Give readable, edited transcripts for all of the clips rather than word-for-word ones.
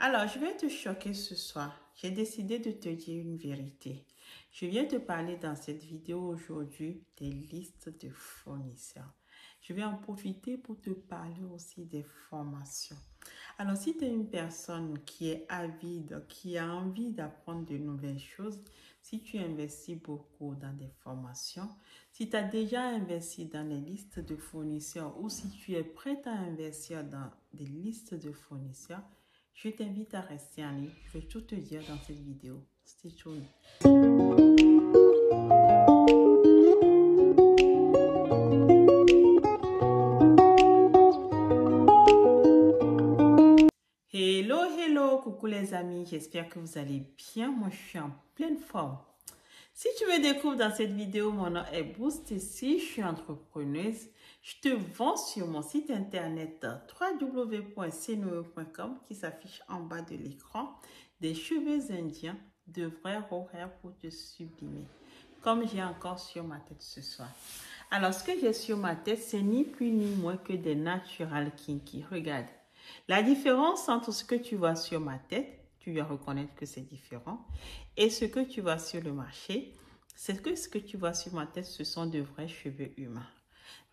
Alors, je vais te choquer ce soir. J'ai décidé de te dire une vérité. Je viens te parler dans cette vidéo aujourd'hui des listes de fournisseurs. Je vais en profiter pour te parler aussi des formations. Alors, si tu es une personne qui est avide, qui a envie d'apprendre de nouvelles choses, si tu investis beaucoup dans des formations, si tu as déjà investi dans les listes de fournisseurs ou si tu es prêt à investir dans des listes de fournisseurs, je t'invite à rester en ligne. Je vais tout te dire dans cette vidéo. Stay tuned. Hello, hello, coucou les amis, j'espère que vous allez bien. Moi, je suis en pleine forme. Si tu me découvres dans cette vidéo, mon nom est Boost et si je suis entrepreneuse, je te vends sur mon site internet www.cnoe.com qui s'affiche en bas de l'écran des cheveux indiens de vrais horaires pour te sublimer, comme j'ai encore sur ma tête ce soir. Alors, ce que j'ai sur ma tête, c'est ni plus ni moins que des Natural Kinky. Regarde. La différence entre ce que tu vois sur ma tête, tu vas reconnaître que c'est différent, et ce que tu vois sur le marché, c'est que ce que tu vois sur ma tête, ce sont de vrais cheveux humains.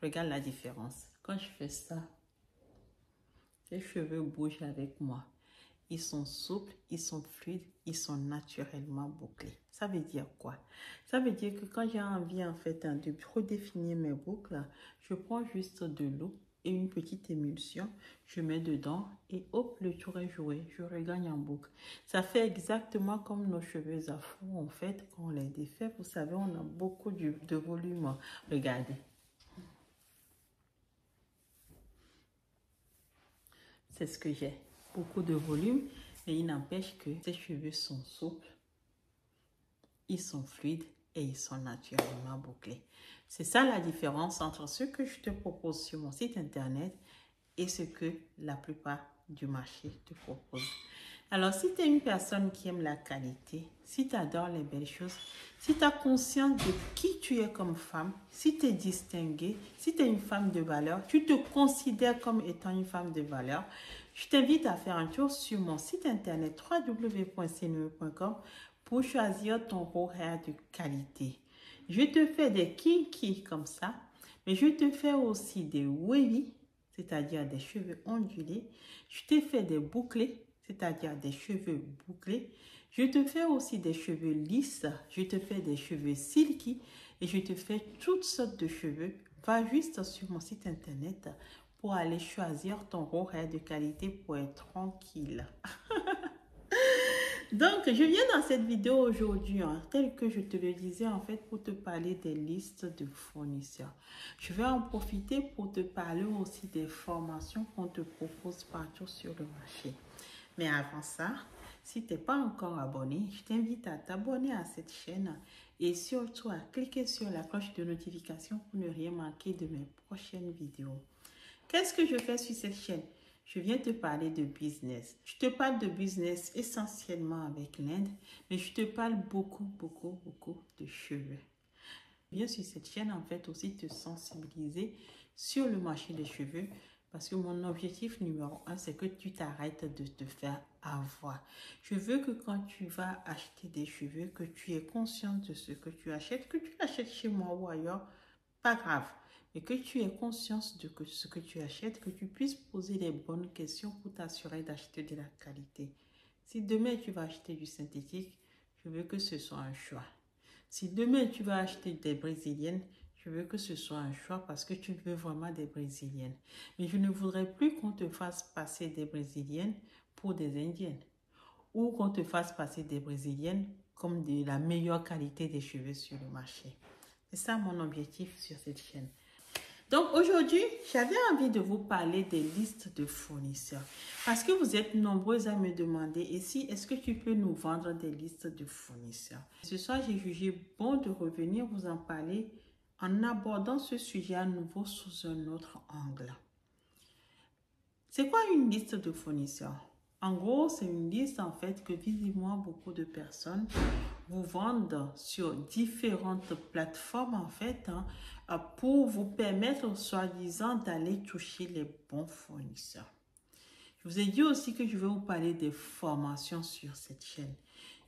Regarde la différence. Quand je fais ça, les cheveux bougent avec moi. Ils sont souples, ils sont fluides, ils sont naturellement bouclés. Ça veut dire quoi? Ça veut dire que quand j'ai envie en fait de redéfinir mes boucles, je prends juste de l'eau et une petite émulsion, je mets dedans et hop, le tour est joué, je regagne en boucle. Ça fait exactement comme nos cheveux afro en fait, quand on les défait, vous savez, on a beaucoup de volume. Regardez. C'est ce que j'ai. Beaucoup de volume, mais il n'empêche que ces cheveux sont souples, ils sont fluides et ils sont naturellement bouclés. C'est ça la différence entre ce que je te propose sur mon site internet et ce que la plupart du marché te propose. Alors, si tu es une personne qui aime la qualité, si tu adores les belles choses, si tu as conscience de qui tu es comme femme, si tu es distinguée, si tu es une femme de valeur, tu te considères comme étant une femme de valeur, je t'invite à faire un tour sur mon site internet www.cnoe.com pour choisir ton horaire de qualité. Je te fais des kinky comme ça, mais je te fais aussi des wavy, c'est-à-dire des cheveux ondulés. Je te fais des bouclés, c'est-à-dire des cheveux bouclés. Je te fais aussi des cheveux lisses, je te fais des cheveux silky et je te fais toutes sortes de cheveux. Va juste sur mon site internet pour aller choisir ton horaire de qualité pour être tranquille. Donc, je viens dans cette vidéo aujourd'hui, tel que je te le disais, en fait, pour te parler des listes de fournisseurs. Je vais en profiter pour te parler aussi des formations qu'on te propose partout sur le marché. Mais avant ça, si tu n'es pas encore abonné, je t'invite à t'abonner à cette chaîne et surtout à cliquer sur la cloche de notification pour ne rien manquer de mes prochaines vidéos. Qu'est-ce que je fais sur cette chaîne? Je viens te parler de business. Je te parle de business essentiellement avec l'Inde, mais je te parle beaucoup de cheveux. Je viens sur cette chaîne en fait aussi te sensibiliser sur le marché des cheveux parce que mon objectif numéro 1, c'est que tu t'arrêtes de te faire avoir. Je veux que quand tu vas acheter des cheveux, que tu aies conscience de ce que tu achètes chez moi ou ailleurs, pas grave. Mais que tu aies conscience de ce que tu achètes, que tu puisses poser les bonnes questions pour t'assurer d'acheter de la qualité. Si demain tu vas acheter du synthétique, je veux que ce soit un choix. Si demain tu vas acheter des brésiliennes, je veux que ce soit un choix parce que tu veux vraiment des brésiliennes. Mais je ne voudrais plus qu'on te fasse passer des brésiliennes pour des indiennes. Ou qu'on te fasse passer des brésiliennes comme de la meilleure qualité des cheveux sur le marché. C'est ça mon objectif sur cette chaîne. Donc aujourd'hui, j'avais envie de vous parler des listes de fournisseurs. Parce que vous êtes nombreux à me demander, et si, est-ce que tu peux nous vendre des listes de fournisseurs? Ce soir, j'ai jugé bon de revenir vous en parler en abordant ce sujet à nouveau sous un autre angle. C'est quoi une liste de fournisseurs? En gros, c'est une liste en fait que visiblement beaucoup de personnes vous vendent sur différentes plateformes en fait pour vous permettre soi-disant d'aller toucher les bons fournisseurs. Je Je vous ai dit aussi que je vais vous parler des formations sur cette chaîne.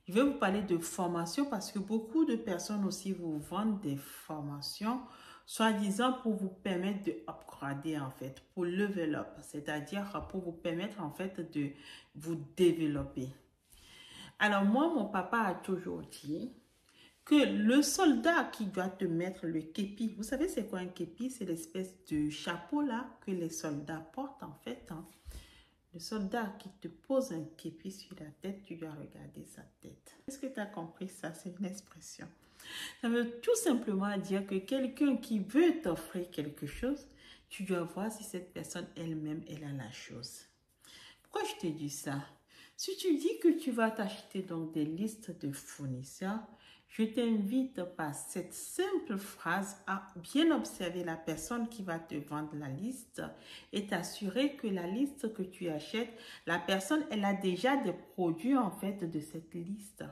Je vais vous parler de formation parce que beaucoup de personnes aussi vous vendent des formations, soi-disant pour vous permettre de upgrader en fait, pour level up, c'est-à-dire pour vous permettre en fait de vous développer. Alors moi, mon papa a toujours dit que le soldat qui doit te mettre le képi, vous savez c'est quoi un képi? C'est l'espèce de chapeau là que les soldats portent en fait. Le soldat qui te pose un képi sur la tête, tu dois regarder sa tête. Est-ce que tu as compris ça? C'est une expression. Ça veut tout simplement dire que quelqu'un qui veut t'offrir quelque chose, tu dois voir si cette personne elle-même, elle a la chose. Pourquoi je te dis ça? Si tu dis que tu vas t'acheter donc des listes de fournisseurs, je t'invite par cette simple phrase à bien observer la personne qui va te vendre la liste et t'assurer que la liste que tu achètes, la personne, elle a déjà des produits en fait de cette liste.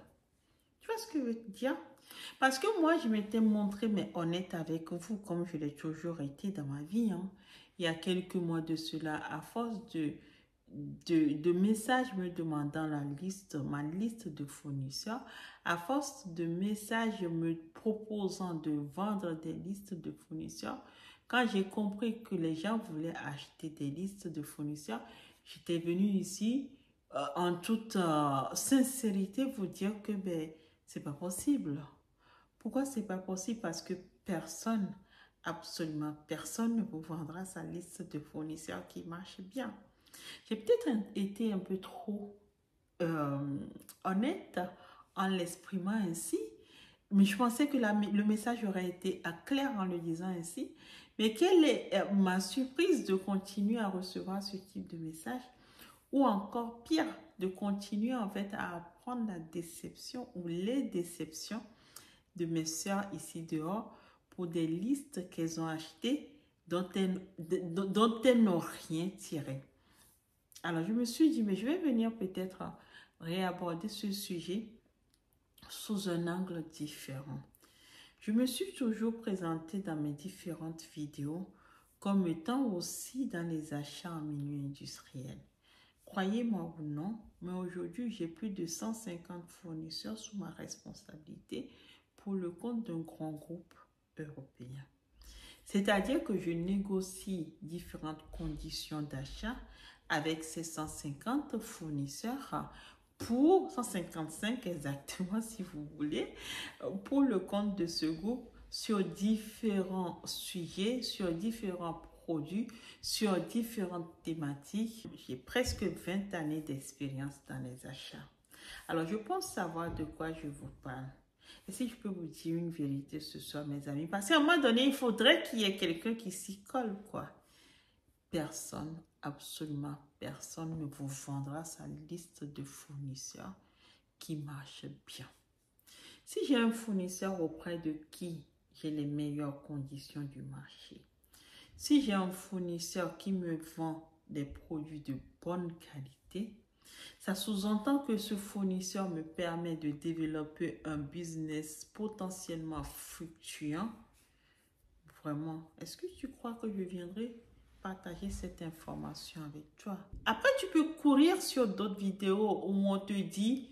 Tu vois ce que je veux dire? Parce que moi, je m'étais montrée mais honnête avec vous, comme je l'ai toujours été dans ma vie. Il y a quelques mois de cela, à force de messages me demandant ma liste de fournisseurs, à force de messages me proposant de vendre des listes de fournisseurs, quand j'ai compris que les gens voulaient acheter des listes de fournisseurs, j'étais venue ici en toute sincérité vous dire que c'est pas possible. Pourquoi c'est pas possible? Parce que personne, absolument personne ne vous vendra sa liste de fournisseurs qui marche bien. J'ai peut-être été un peu trop honnête en l'exprimant ainsi, mais je pensais que le message aurait été clair en le disant ainsi. Mais quelle est ma surprise de continuer à recevoir ce type de message, ou encore pire, de continuer en fait à apprendre la déception ou les déceptions de mes sœurs ici dehors pour des listes qu'elles ont achetées dont elles n'ont rien tiré. Alors, je me suis dit, mais je vais venir peut-être réaborder ce sujet sous un angle différent. Je me suis toujours présentée dans mes différentes vidéos comme étant aussi dans les achats en milieu industriel. Croyez-moi ou non, mais aujourd'hui, j'ai plus de 150 fournisseurs sous ma responsabilité pour le compte d'un grand groupe européen. C'est-à-dire que je négocie différentes conditions d'achat avec ces 150 fournisseurs pour 155 exactement si vous voulez, pour le compte de ce groupe sur différents sujets, sur différents produits, sur différentes thématiques. J'ai presque 20 années d'expérience dans les achats. Alors je pense savoir de quoi je vous parle. Et si je peux vous dire une vérité ce soir, mes amis, parce qu'à un moment donné, il faudrait qu'il y ait quelqu'un qui s'y colle, quoi. Personne, absolument personne ne vous vendra sa liste de fournisseurs qui marche bien. Si j'ai un fournisseur auprès de qui j'ai les meilleures conditions du marché, si j'ai un fournisseur qui me vend des produits de bonne qualité, ça sous-entend que ce fournisseur me permet de développer un business potentiellement fluctuant. Vraiment, est-ce que tu crois que je viendrai partager cette information avec toi? Après, tu peux courir sur d'autres vidéos où on te dit,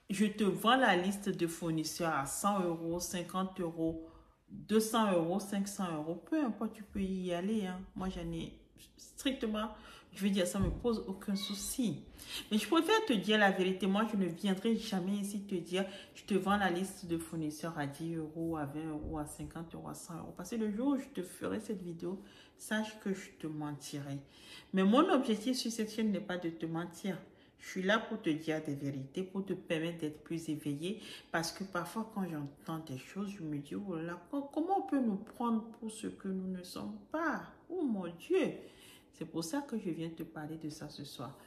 je te vends la liste de fournisseurs à 100 €, 50 €, 200 €, 500 €, peu importe, tu peux y aller. Moi, j'en ai strictement, je veux dire, ça ne me pose aucun souci. Mais je préfère te dire la vérité. Moi, je ne viendrai jamais ici te dire, je te vends la liste de fournisseurs à 10 €, à 20 €, à 50 €, à 100 €. Parce que le jour où je te ferai cette vidéo, sache que je te mentirai. Mais mon objectif sur cette chaîne n'est pas de te mentir. Je suis là pour te dire des vérités, pour te permettre d'être plus éveillé. Parce que parfois, quand j'entends des choses, je me dis, oh là, comment on peut nous prendre pour ce que nous ne sommes pas? Oh mon Dieu! C'est pour ça que je viens te parler de ça ce soir.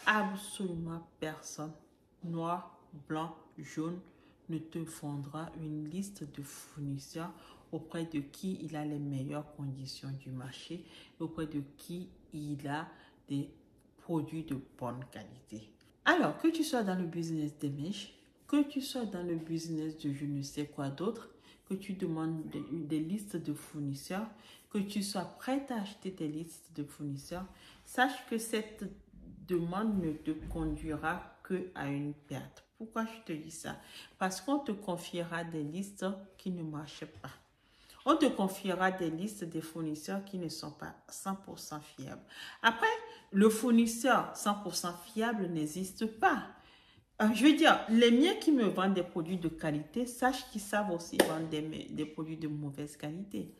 Absolument personne, noir, blanc, jaune, ne te vendra une liste de fournisseurs auprès de qui il a les meilleures conditions du marché, auprès de qui il a des produits de bonne qualité. Alors, que tu sois dans le business des mèches, que tu sois dans le business de je ne sais quoi d'autre, que tu demandes des listes de fournisseurs, que tu sois prête à acheter des listes de fournisseurs, sache que cette demande ne te conduira que à une perte. Pourquoi je te dis ça? Parce qu'on te confiera des listes qui ne marchent pas. On te confiera des listes des fournisseurs qui ne sont pas 100% fiables. Après, le fournisseur 100% fiable n'existe pas. Je veux dire, les miens qui me vendent des produits de qualité, sache qu'ils savent aussi vendre des produits de mauvaise qualité.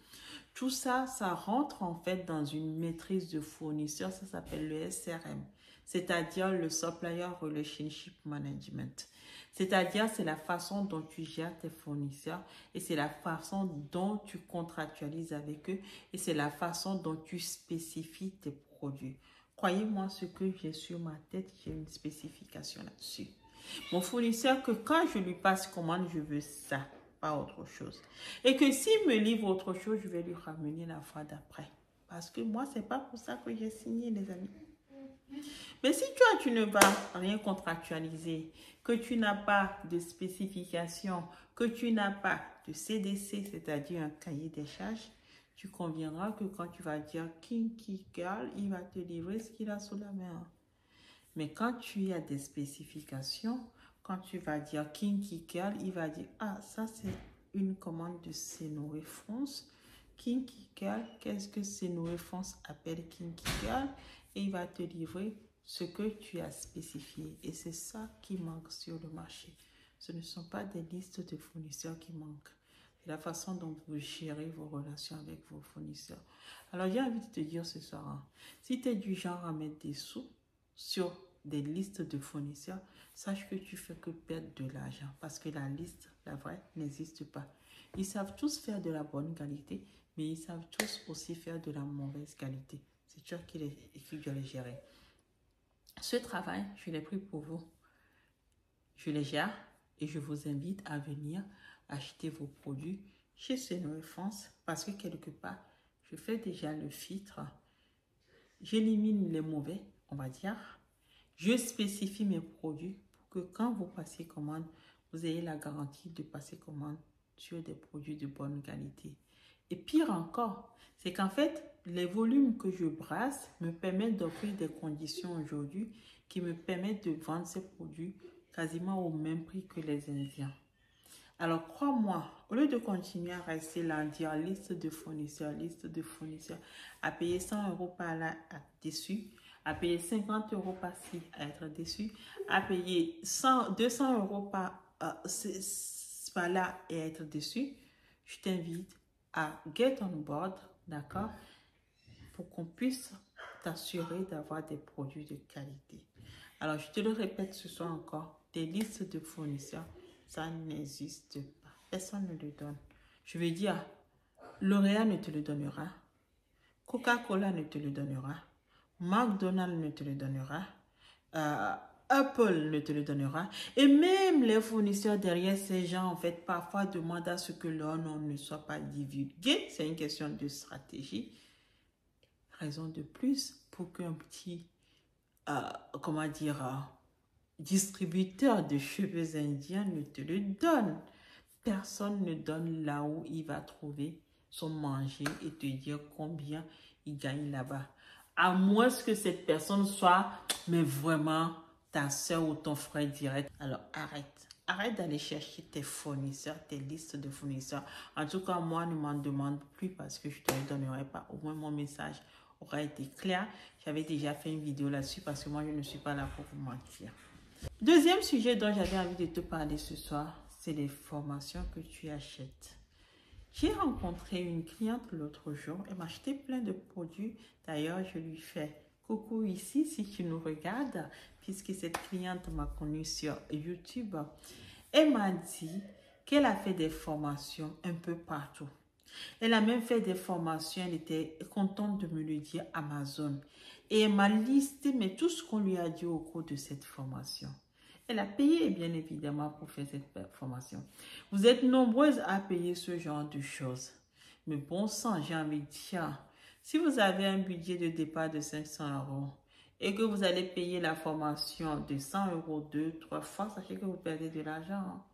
Tout ça, ça rentre en fait dans une maîtrise de fournisseur, ça s'appelle le SRM, c'est-à-dire le Supplier Relationship Management. C'est-à-dire, c'est la façon dont tu gères tes fournisseurs et c'est la façon dont tu contractualises avec eux et c'est la façon dont tu spécifies tes produits. Croyez-moi, ce que j'ai sur ma tête, j'ai une spécification là-dessus. Mon fournisseur, que quand je lui passe commande, je veux ça, pas autre chose. Et que s'il me livre autre chose, je vais lui ramener la fois d'après. Parce que moi, c'est pas pour ça que j'ai signé, les amis. Mais si toi, tu ne vas rien contractualiser, que tu n'as pas de spécification, que tu n'as pas de CDC, c'est-à-dire un cahier des charges, tu conviendras que quand tu vas dire Kinky Girl, il va te livrer ce qu'il a sous la main. Mais quand tu as des spécifications, quand tu vas dire Kinky Girl, il va dire, ah, ça c'est une commande de Senoé France. Kinky Girl, qu'est-ce que Senoé France appelle Kinky Girl? Et il va te livrer ce que tu as spécifié. Et c'est ça qui manque sur le marché. Ce ne sont pas des listes de fournisseurs qui manquent. C'est la façon dont vous gérez vos relations avec vos fournisseurs. Alors, j'ai envie de te dire ce soir, hein, si tu es du genre à mettre des sous sur des listes de fournisseurs, sache que tu fais que perdre de l'argent parce que la liste, la vraie, n'existe pas. Ils savent tous faire de la bonne qualité, mais ils savent tous aussi faire de la mauvaise qualité. C'est sûr qu'il doit les gérer. Ce travail, je l'ai pris pour vous. Je les gère et je vous invite à venir acheter vos produits chez Senoé France parce que quelque part, je fais déjà le filtre. J'élimine les mauvais, on va dire. Je spécifie mes produits pour que quand vous passez commande, vous ayez la garantie de passer commande sur des produits de bonne qualité. Et pire encore, c'est qu'en fait, les volumes que je brasse me permettent d'offrir des conditions aujourd'hui qui me permettent de vendre ces produits quasiment au même prix que les Indiens. Alors, crois-moi, au lieu de continuer à rester là, à dire liste de fournisseurs, à payer 100 € par là, à être déçu, à payer 50 € par-ci, à être déçu, à payer 200 € par là et être déçu, je t'invite à get on board, d'accord, pour qu'on puisse t'assurer d'avoir des produits de qualité. Alors, je te le répète ce soir encore, des listes de fournisseurs, ça n'existe pas. Personne ne le donne. Je veux dire, L'Oréal ne te le donnera. Coca-Cola ne te le donnera. McDonald's ne te le donnera. Apple ne te le donnera. Et même les fournisseurs derrière ces gens, en fait, parfois demandent à ce que leur nom ne soit pas divulgué. C'est une question de stratégie. Raison de plus pour qu'un petit, distributeur de cheveux indiens ne te le donne. Personne ne donne là où il va trouver son manger et te dire combien il gagne là-bas. À moins que cette personne soit, mais vraiment, ta soeur ou ton frère direct. Alors arrête. Arrête d'aller chercher tes fournisseurs, tes listes de fournisseurs. En tout cas, moi, ne m'en demande plus parce que je ne te le donnerai pas. Au moins, mon message aura été clair. J'avais déjà fait une vidéo là-dessus parce que moi, je ne suis pas là pour vous mentir. Deuxième sujet dont j'avais envie de te parler ce soir, c'est les formations que tu achètes. J'ai rencontré une cliente l'autre jour. Elle m'a acheté plein de produits. D'ailleurs, je lui fais coucou ici si tu nous regardes, puisque cette cliente m'a connue sur YouTube. Elle m'a dit qu'elle a fait des formations un peu partout. Elle a même fait des formations, elle était contente de me le dire, Amazon. Et elle m'a listé mais tout ce qu'on lui a dit au cours de cette formation. Elle a payé, bien évidemment, pour faire cette formation. Vous êtes nombreuses à payer ce genre de choses. Mais bon sang, j'ai envie de dire, si vous avez un budget de départ de 500 € et que vous allez payer la formation de 100 € 2-3 fois, sachez que vous perdez de l'argent.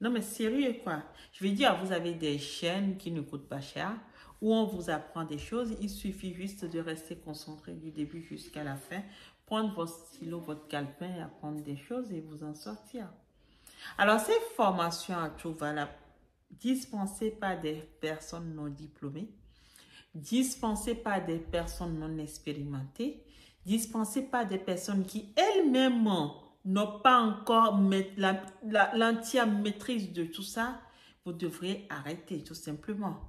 Non, mais sérieux quoi. Je veux dire, vous avez des chaînes qui ne coûtent pas cher, où on vous apprend des choses. Il suffit juste de rester concentré du début jusqu'à la fin. prendre votre stylo, votre calepin et apprendre des choses et vous en sortir. Alors, ces formations à tout valable, dispensées par des personnes non diplômées, dispensées par des personnes non expérimentées, dispensées par des personnes qui elles-mêmes n'ont pas encore l'entière maîtrise de tout ça, vous devrez arrêter tout simplement.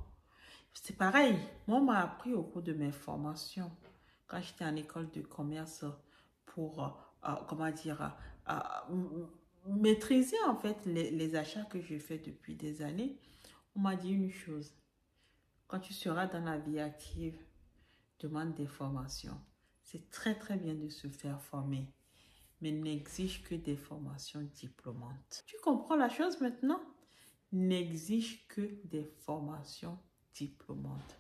C'est pareil, moi on m'a appris au cours de mes formations, quand j'étais en école de commerce pour, comment dire, maîtriser en fait les achats que je fais depuis des années, on m'a dit une chose. Quand tu seras dans la vie active, demande des formations. C'est très très bien de se faire former, mais n'exige que des formations diplômantes. Tu comprends la chose maintenant? N'exige que des formations diplômantes.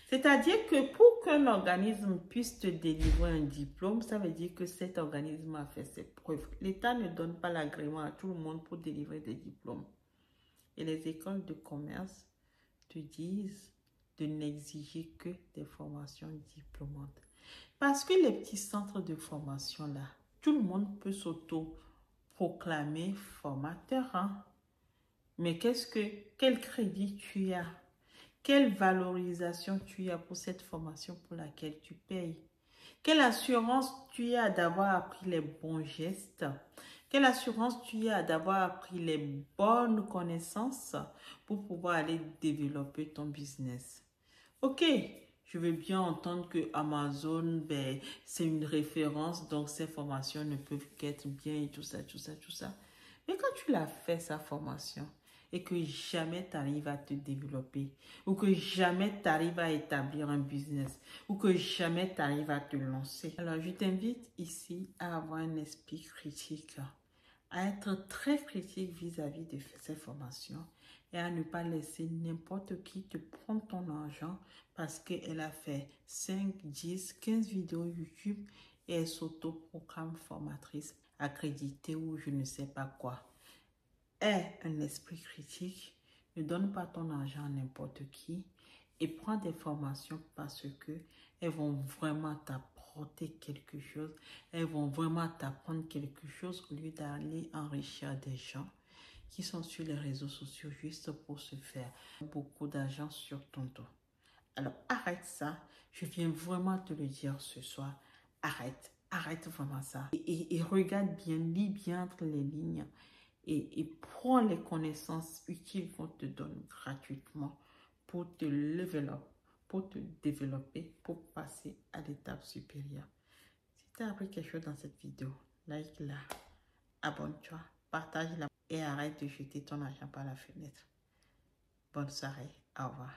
C'est-à-dire que pour qu'un organisme puisse te délivrer un diplôme, ça veut dire que cet organisme a fait ses preuves. L'État ne donne pas l'agrément à tout le monde pour délivrer des diplômes. Et les écoles de commerce te disent de n'exiger que des formations diplômantes. Parce que les petits centres de formation là, tout le monde peut s'auto-proclamer formateur. Hein? Mais quel crédit tu as? Quelle valorisation tu as pour cette formation pour laquelle tu payes? Quelle assurance tu as d'avoir appris les bons gestes? Quelle assurance tu as d'avoir appris les bonnes connaissances pour pouvoir aller développer ton business? Ok, je veux bien entendre que Amazon, ben, c'est une référence, donc ces formations ne peuvent qu'être bien et tout ça, tout ça, tout ça. Mais quand tu l'as fait, sa formation, et que jamais tu arrives à te développer, ou que jamais tu arrives à établir un business, ou que jamais tu arrives à te lancer. Alors, je t'invite ici à avoir un esprit critique, à être très critique vis-à-vis de ces formations et à ne pas laisser n'importe qui te prendre ton argent parce qu'elle a fait 5, 10, 15 vidéos YouTube et elle s'auto-proclame formatrice accréditée ou je ne sais pas quoi. Aie un esprit critique, ne donne pas ton argent à n'importe qui et prends des formations parce que elles vont vraiment t'apporter quelque chose, elles vont vraiment t'apprendre quelque chose au lieu d'aller enrichir des gens qui sont sur les réseaux sociaux juste pour se faire beaucoup d'argent sur ton dos. Alors arrête ça, je viens vraiment te le dire ce soir, arrête vraiment ça et regarde bien, lis bien entre les lignes. Et prends les connaissances utiles qu'on te donne gratuitement pour te lever up, pour te développer, pour passer à l'étape supérieure. Si tu as appris quelque chose dans cette vidéo, like-la, abonne-toi, partage-la et arrête de jeter ton argent par la fenêtre. Bonne soirée, au revoir.